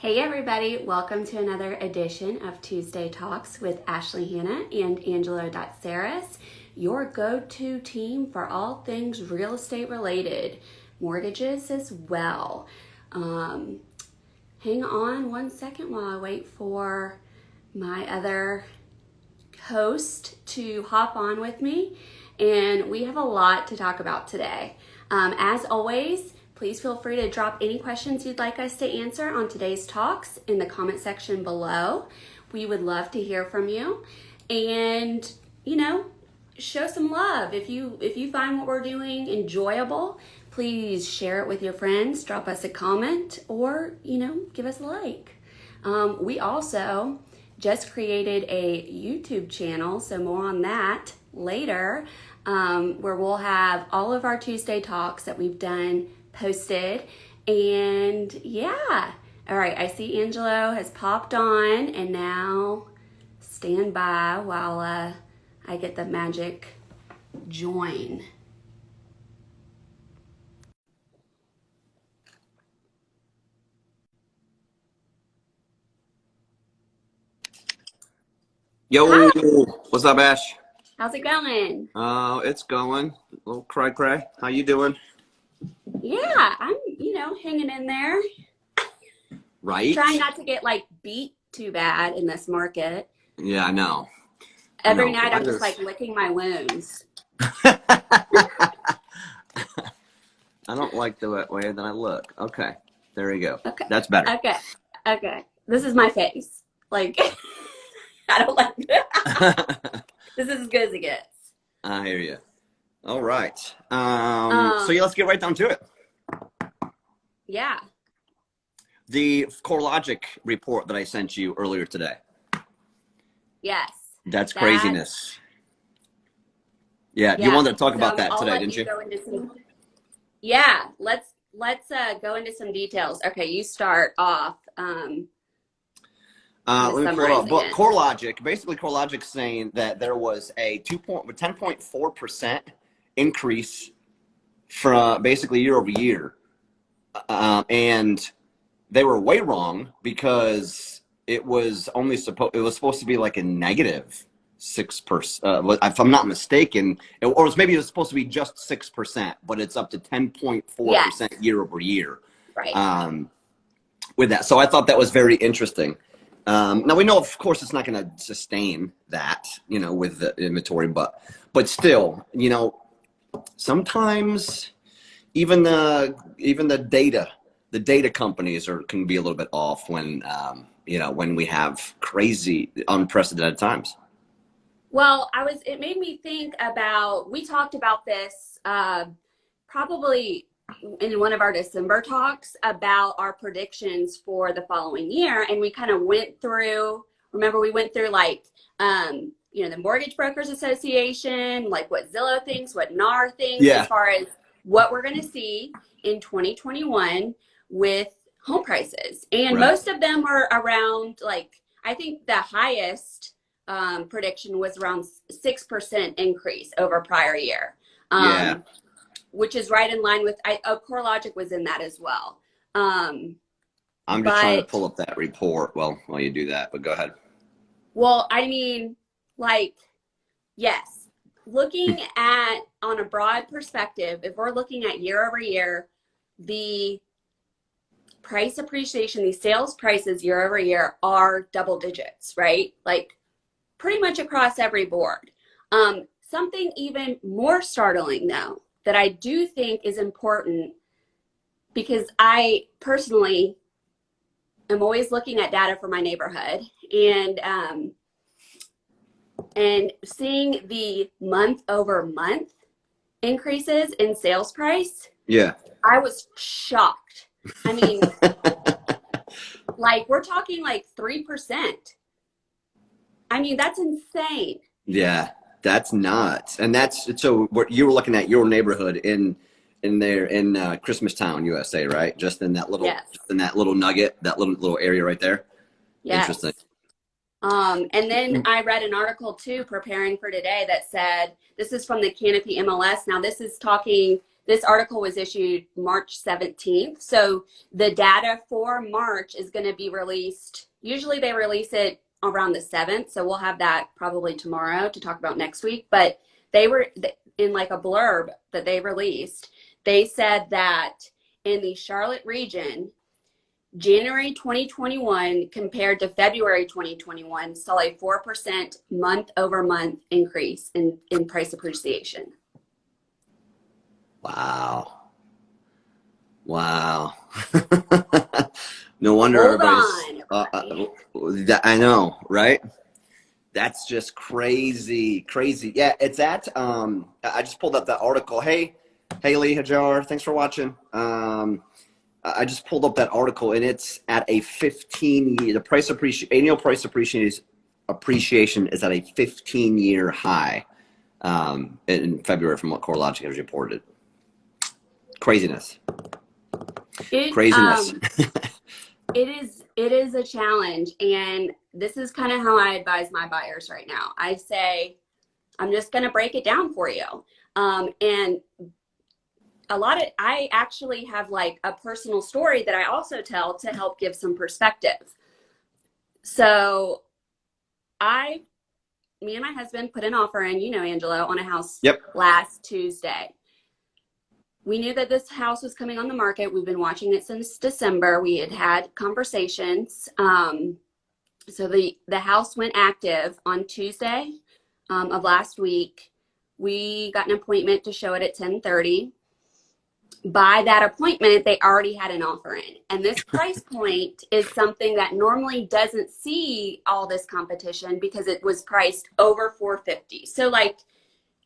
Hey everybody, welcome to another edition of Tuesday Talks with Ashley Hanna and Angelo Datseris, your go-to team for all things real estate related, mortgages as well. Hang on one second while I wait for my other host to hop on with me, and we have a lot to talk about today. As always, please feel free to drop any questions you'd like us to answer on today's talks in the comment section below. We would love to hear from you, and show some love. If you find what we're doing enjoyable, please share it with your friends, drop us a comment, or give us a like. We also just created a YouTube channel, so more on that later, where we'll have all of our Tuesday talks that we've done posted. And yeah, all right, I see Angelo has popped on, and now stand by while I get the magic join. Yo, Hi, what's up, Ash? how's it going? It's going. A little cray. How you doing? Yeah, I'm hanging in there, Right? trying not to get beat too bad in this market. Yeah, I know. Every night I'm just licking my wounds. I don't like the way that I look. Okay, there we go. Okay. That's better. Okay. This is my face. I don't like it. This is as good as it gets. I hear you. All right. So yeah, let's get right down to it. Yeah. The CoreLogic report that I sent you earlier today. Yes. That's craziness. Yeah, you wanted to talk about that today, didn't you? Go into yeah, let's go into some details. Okay, you start off. Let me pull it up. But CoreLogic, basically CoreLogic's saying that there was a 10.4% increase from basically year over year. And they were way wrong because it was supposed to be like a negative 6%. If I'm not mistaken, maybe it was supposed to be just 6%, but it's up to 10.4% year over year. Right. With that. So I thought that was very interesting. Now we know, of course, it's not going to sustain that, with the inventory, but still, sometimes even the data companies can be a little bit off when we have crazy, unprecedented times. Well, it made me think about, we talked about this probably in one of our December talks about our predictions for the following year. And we kind of went through the Mortgage Brokers Association, what Zillow thinks, what NAR thinks, as far as what we're going to see in 2021 with home prices. And most of them are around, I think the highest prediction was around 6% increase over prior year. Which is right in line with, CoreLogic was in that as well. I'm just trying to pull up that report while you do that, but go ahead. Well, yes, looking at, on a broad perspective, if we're looking at year over year, the price appreciation, these sales prices year over year are double digits, right? Pretty much across every board. Something even more startling though, that I do think is important, because I personally am always looking at data for my neighborhood, and seeing the month over month increases in sales price. Yeah. I was shocked. I mean, we're talking 3%. I mean, that's insane. Yeah. That's nuts. And so what you were looking at your neighborhood in Christmastown, USA, right? Just in that little, nugget, that little area right there. Yes. Interesting. And then I read an article too, preparing for today, that said, this is from the CANOPY MLS. Now this is talking this article was issued March 17th. So the data for March is going to be released. Usually they release it around the 7th. So we'll have that probably tomorrow to talk about next week. But they were in like a blurb that they released. They said that in the Charlotte region, January 2021 compared to February 2021 saw a 4% month-over-month increase in price appreciation. Wow. Wow. No wonder Hold everybody's, I know, right? That's just crazy, crazy. Yeah, it's at, I just pulled up that article. Hey, Haley Hajar, thanks for watching. I just pulled up that article, and it's at a 15-year, the annual price appreciation is at a 15-year high in February from what CoreLogic has reported. Craziness. Craziness. It is a challenge, and this is kind of how I advise my buyers right now. I say, I'm just going to break it down for you. And I actually have like a personal story that I also tell to help give some perspective. So me and my husband put an offer in, Angelo, on a house last Tuesday. We knew that this house was coming on the market. We've been watching it since December. We had conversations. So the house went active on Tuesday of last week. We got an appointment to show it at 10:30. By that appointment, they already had an offer in. And this price point is something that normally doesn't see all this competition because it was priced over $450. So like,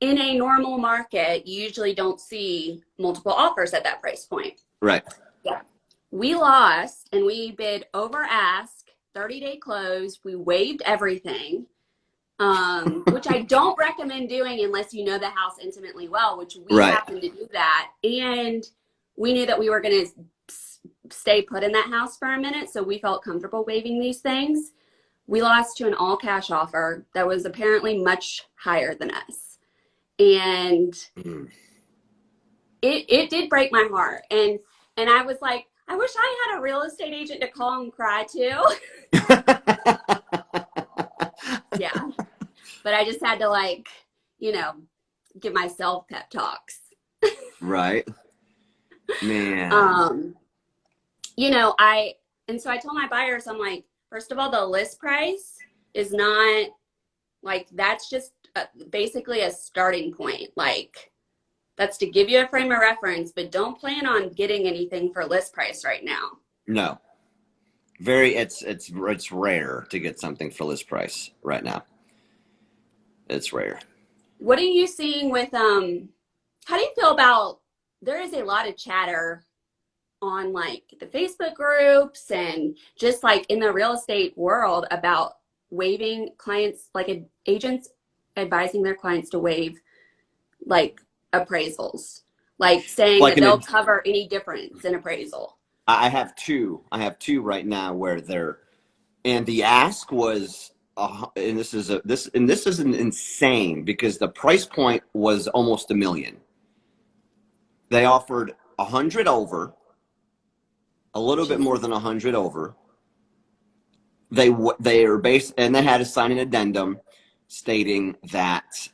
in a normal market, you usually don't see multiple offers at that price point. Right. Yeah. We lost and we bid over ask, 30-day close. We waived everything, which I don't recommend doing unless you know the house intimately well, which we happened to do that. And we knew that we were going to stay put in that house for a minute. So we felt comfortable waiving these things. We lost to an all cash offer that was apparently much higher than us. And it did break my heart. And I was like, I wish I had a real estate agent to call and cry to. Yeah. But I just had to like, give myself pep talks. Right. Man. So I told my buyers, I'm like, first of all, the list price is not like, that's just basically a starting point. Like, that's to give you a frame of reference, but don't plan on getting anything for list price right now. No. It's rare to get something for list price right now. It's rare. What are you seeing with how do you feel about, there is a lot of chatter on like the Facebook groups and just like in the real estate world about waiving clients, like agents advising their clients to waive like appraisals, like saying like that they'll cover any difference in appraisal. I have two right now where and the ask was and this is an insane because the price point was almost $1 million. They offered 100 over, a little bit more than 100 over. They are based, and they had to sign an addendum stating that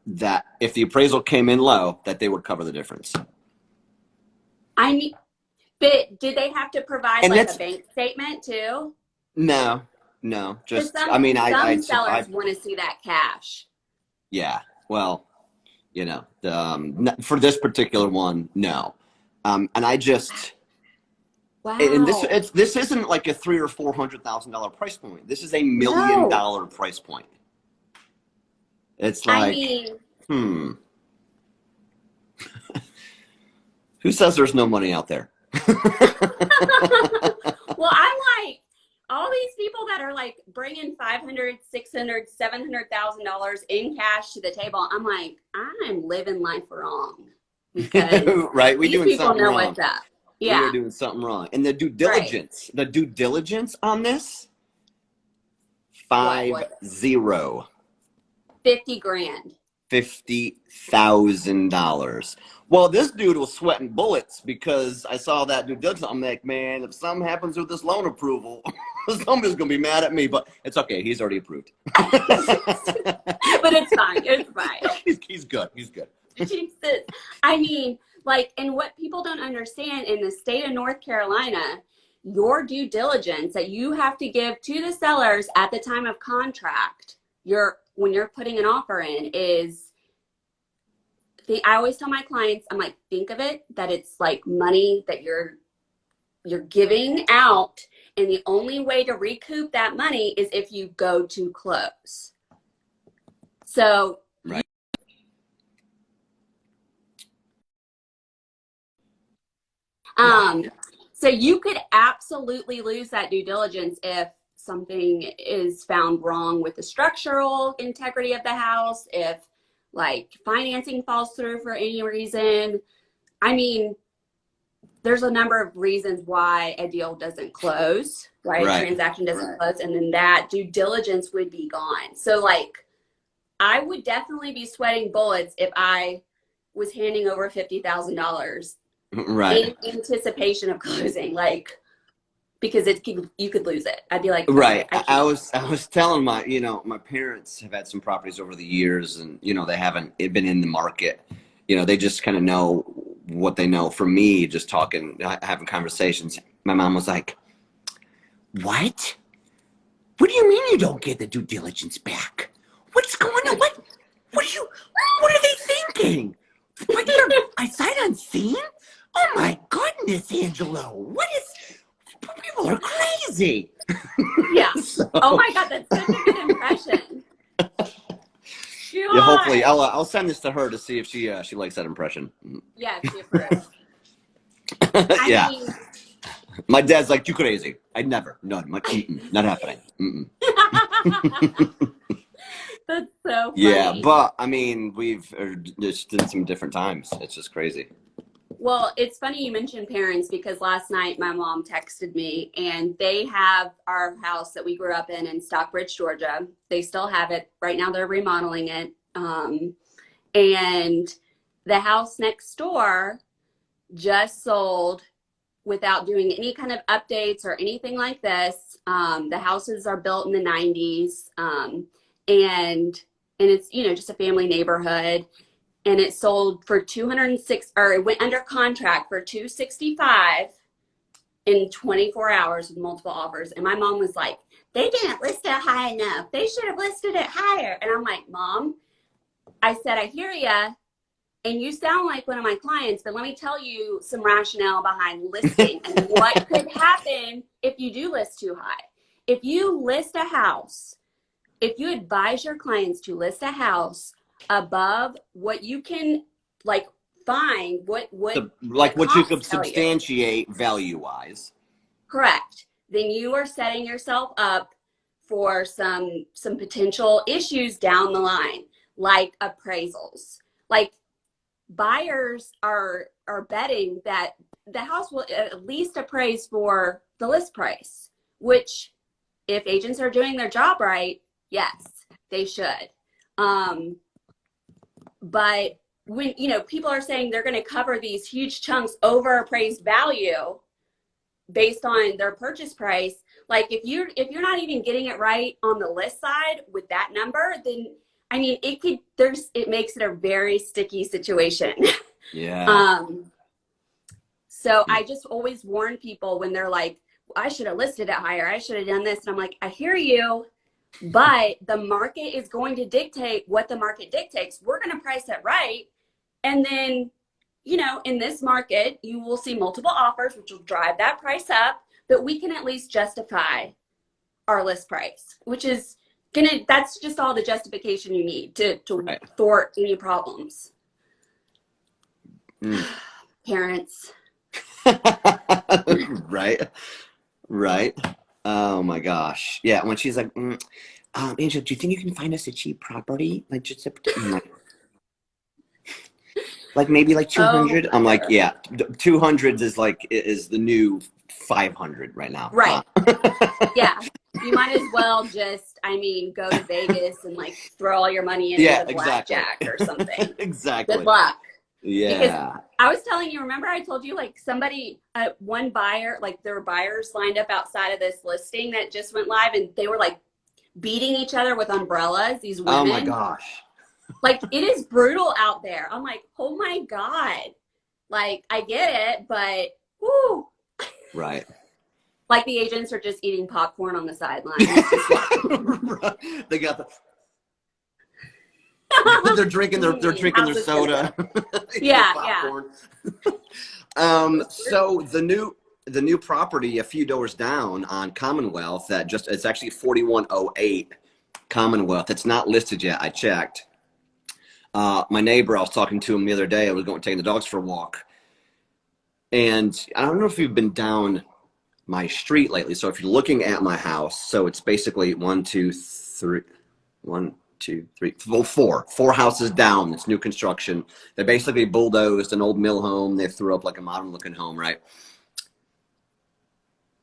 that if the appraisal came in low, that they would cover the difference. But did they have to provide like a bank statement too? No, just some sellers want to see that cash. Yeah, well, for this particular one, no, and I just. Wow. And this isn't like a $300,000 or $400,000 price point. This is $1 million price point. It's like, who says there's no money out there? Well, I'm like, all these people that are like bringing $500,000, $600,000, $700,000 in cash to the table. I'm like, I'm living life wrong because right, we doing something wrong. What's up. Yeah. We are doing something wrong. And the due diligence, on this, 50. $50,000. $50,000. Well, this dude was sweating bullets because I saw that due diligence. I'm like, man, if something happens with this loan approval, somebody's gonna be mad at me. But it's okay. He's already approved. But it's fine. It's fine. He's good. He's good. Jesus. I mean, like, and what people don't understand in the state of North Carolina, your due diligence that you have to give to the sellers at the time of contract, when you're putting an offer in is, I always tell my clients, I'm like, think of it that it's like money that you're giving out, and the only way to recoup that money is if you go to close. So right. So you could absolutely lose that due diligence if something is found wrong with the structural integrity of the house, if like financing falls through for any reason. I mean, there's a number of reasons why a deal doesn't close, right? A transaction doesn't close, and then that due diligence would be gone. So like, I would definitely be sweating bullets if I was handing over $50,000 in anticipation of closing, like, because you could lose it. I'd be like, right. I was telling my parents have had some properties over the years, and they haven't been in the market. They just kind of know what they know. For me, just talking, having conversations, my mom was like, what do you mean you don't get the due diligence back? What's going on? What are they thinking? I sight unseen? Oh my goodness, Angelo! People are crazy. Yeah. So. Oh my God, that's such a good impression. Yeah, hopefully, I'll send this to her to see if she likes that impression. Yeah, she approves. Yeah. I mean, my dad's like, you crazy? I'd never. None. Not happening. That's so funny. Yeah, but I mean, we've just did some different times. It's just crazy. Well, it's funny you mentioned parents, because last night my mom texted me, and they have our house that we grew up in Stockbridge, Georgia. They still have it. Right now they're remodeling it. And the house next door just sold without doing any kind of updates or anything like this. The houses are built in the 90s. And it's, just a family neighborhood. And it sold for it went under contract for $265 in 24 hours with multiple offers. And my mom was like, they didn't list it high enough. They should have listed it higher. And I'm like, Mom, I said, I hear ya. And you sound like one of my clients, but let me tell you some rationale behind listing and what could happen if you do list too high. If you list a house, if you advise your clients to list a house above what you can find, what you could substantiate value wise. Correct. Then you are setting yourself up for some potential issues down the line, like appraisals. Like, buyers are betting that the house will at least appraise for the list price, which if agents are doing their job right, yes, they should. But when, people are saying they're going to cover these huge chunks over appraised value based on their purchase price, like if you're not even getting it right on the list side with that number, then I mean, it makes it a very sticky situation. Yeah. So I just always warn people when they're like, I should have listed it higher, I should have done this. And I'm like, I hear you, but the market is going to dictate what the market dictates. We're going to price it right. And then, in this market, you will see multiple offers, which will drive that price up, but we can at least justify our list price, which is that's just all the justification you need to right. thwart any problems. Parents. Right. Oh my gosh. Yeah. When she's like, Angel, do you think you can find us a cheap property? Like just like maybe like 200. I'm like, yeah, 200 is the new 500 right now. Right. Yeah. You might as well just, I mean, go to Vegas and like throw all your money into blackjack or something. Exactly. Good luck. Yeah. Because I was telling you, remember I told you like somebody, one buyer, like there were buyers lined up outside of this listing that just went live and they were like beating each other with umbrellas, these women. Oh my gosh. Like it is brutal out there. I'm like, oh my God. Like I get it, but whoo. Right. Like the agents are just eating popcorn on the sideline. They got they're drinking their soda. Yeah. So the new property a few doors down on Commonwealth that it's actually 4108 Commonwealth. It's not listed yet. I checked. My neighbor, I was talking to him the other day. I was taking the dogs for a walk. And I don't know if you've been down my street lately. So if you're looking at my house, so it's basically four houses down. It's new construction. They basically bulldozed an old mill home. They threw up like a modern looking home, right?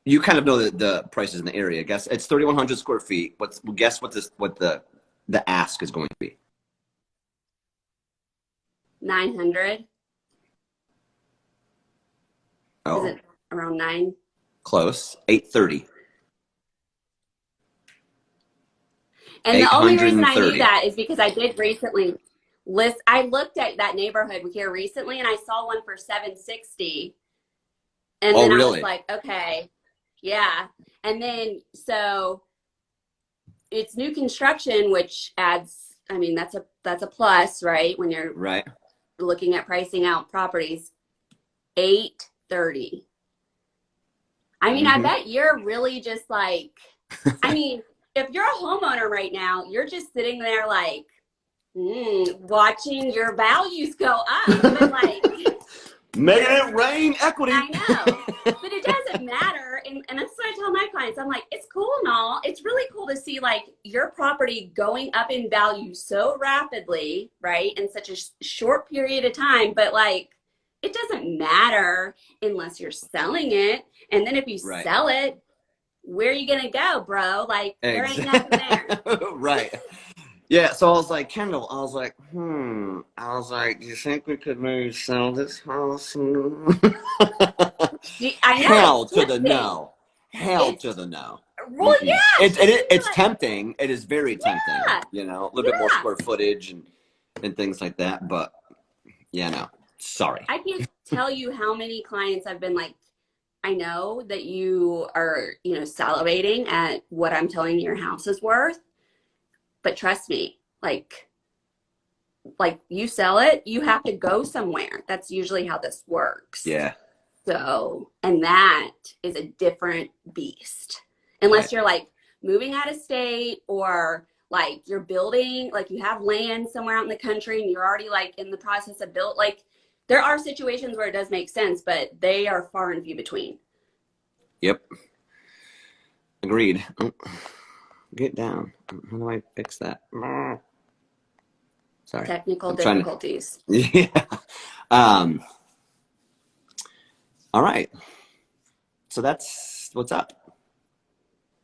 You kind of know the prices in the area. Guess it's 3,100 square feet. Guess what the ask is going to be? 900. Oh. Is it around 9? Close. 830. And the only reason I knew that is because I did recently I looked at that neighborhood here recently and I saw one for 760. And then I was like, okay, yeah. And then so it's new construction, which adds, I mean, that's a plus, right? When you're looking at pricing out properties. 830. I mean, I bet you're really just like, I mean, if you're a homeowner right now, you're just sitting there like, watching your values go up. But like, making it rain equity. I know, but it doesn't matter. And that's what I tell my clients. I'm like, it's cool and all. It's really cool to see like your property going up in value so rapidly, right? In such a short period of time. But like, it doesn't matter unless you're selling it. And then if you sell it, where are you going to go, bro? Like, there ain't nothing there. Right. Yeah. So I was like, Kendall, I was like, do you think we could maybe sell this house? I know. Hell to the no. Hell to the no. Well, yeah. It's tempting. It is very tempting. You know, a little bit more square footage and things like that. But, yeah, no. Sorry. I can't tell you how many clients I've been like, I know that you are, salivating at what I'm telling you your house is worth, but trust me, like you sell it, you have to go somewhere. That's usually how this works. Yeah. So, and that is a different beast. Unless you're like moving out of state or like you're building, like you have land somewhere out in the country and you're already like in the process of like, there are situations where it does make sense, but they are far and few between. Yep. Agreed. Oh, get down. How do I fix that? Sorry. Technical difficulties. Yeah. All right. So that's what's up.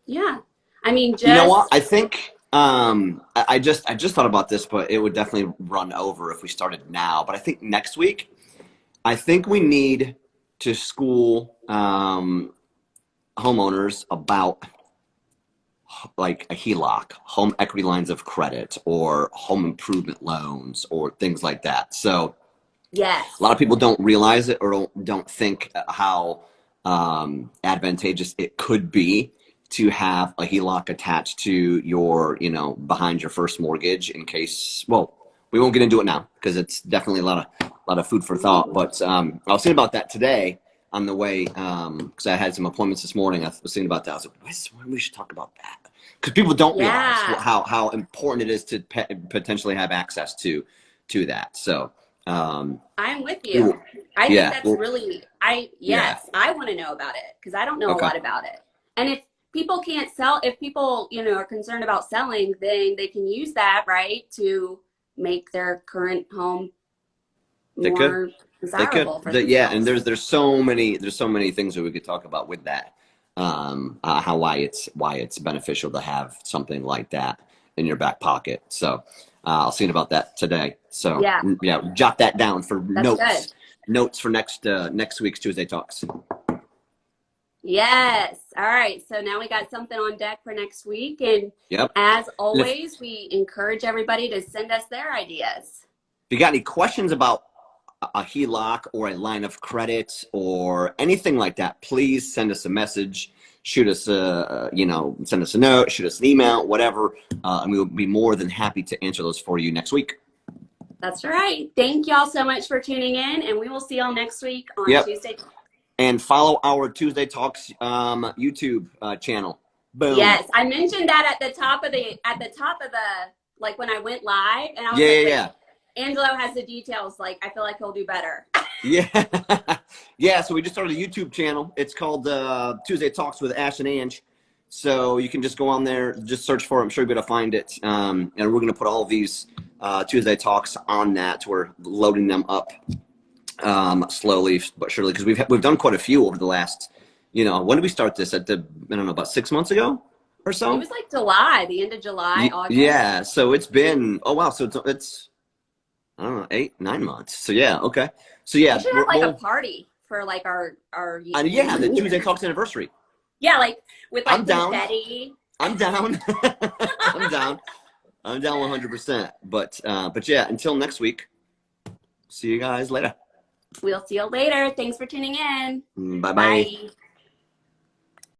Yeah. I mean, you know what? I think I just thought about this, but it would definitely run over if we started now. But I think next week, I think we need to school homeowners about like a HELOC, home equity lines of credit, or home improvement loans, or things like that. So yes, a lot of people don't realize it or don't think how advantageous it could be to have a HELOC attached to your, behind your first mortgage in case, well, we won't get into it now because it's definitely a lot of food for thought. But I was thinking about that today on the way because I had some appointments this morning. I was thinking about that. I was like, we should talk about that because people don't realize how important it is to potentially have access to that. So I'm with you. I think that's really, I want to know about it because I don't know a lot about it. And if people can't sell, if people, are concerned about selling, then they can use that, right, to make their current home more desirable for Yeah, themselves. and there's so many things that we could talk about with that. Why it's beneficial to have something like that in your back pocket. So I'll see about that today. So yeah, jot that down for notes for next week's Tuesday Talks. Yes. All right. So now we got something on deck for next week. And as always, we encourage everybody to send us their ideas. If you got any questions about a HELOC or a line of credit or anything like that, please send us a message, shoot us send us a note, shoot us an email, whatever, and we will be more than happy to answer those for you next week. That's right. Thank y'all so much for tuning in, and we will see y'all next week on Tuesday Talks. And follow our Tuesday Talks YouTube channel. Boom. Yes, I mentioned that at the top of the like when I went live, and I was Angelo has the details. Like, I feel like he'll do better. Yeah. So we just started a YouTube channel. It's called Tuesday Talks with Ash and Ange. So you can just go on there, just search for it. I'm sure you'll be able to find it. And we're going to put all of these Tuesday Talks on that. We're loading them up slowly but surely, because we've done quite a few over the last, when did we start this? About 6 months ago or so? It was like July, the end of July, August. Yeah. So it's been, so it's I don't know, 8-9 months. So yeah, okay. So yeah, we should have a party for like our the Tuesday Talks anniversary. Yeah, like with like I'm down. confetti. I'm down. I'm down 100%. But yeah, until next week. See you guys later. We'll see you later. Thanks for tuning in. Bye.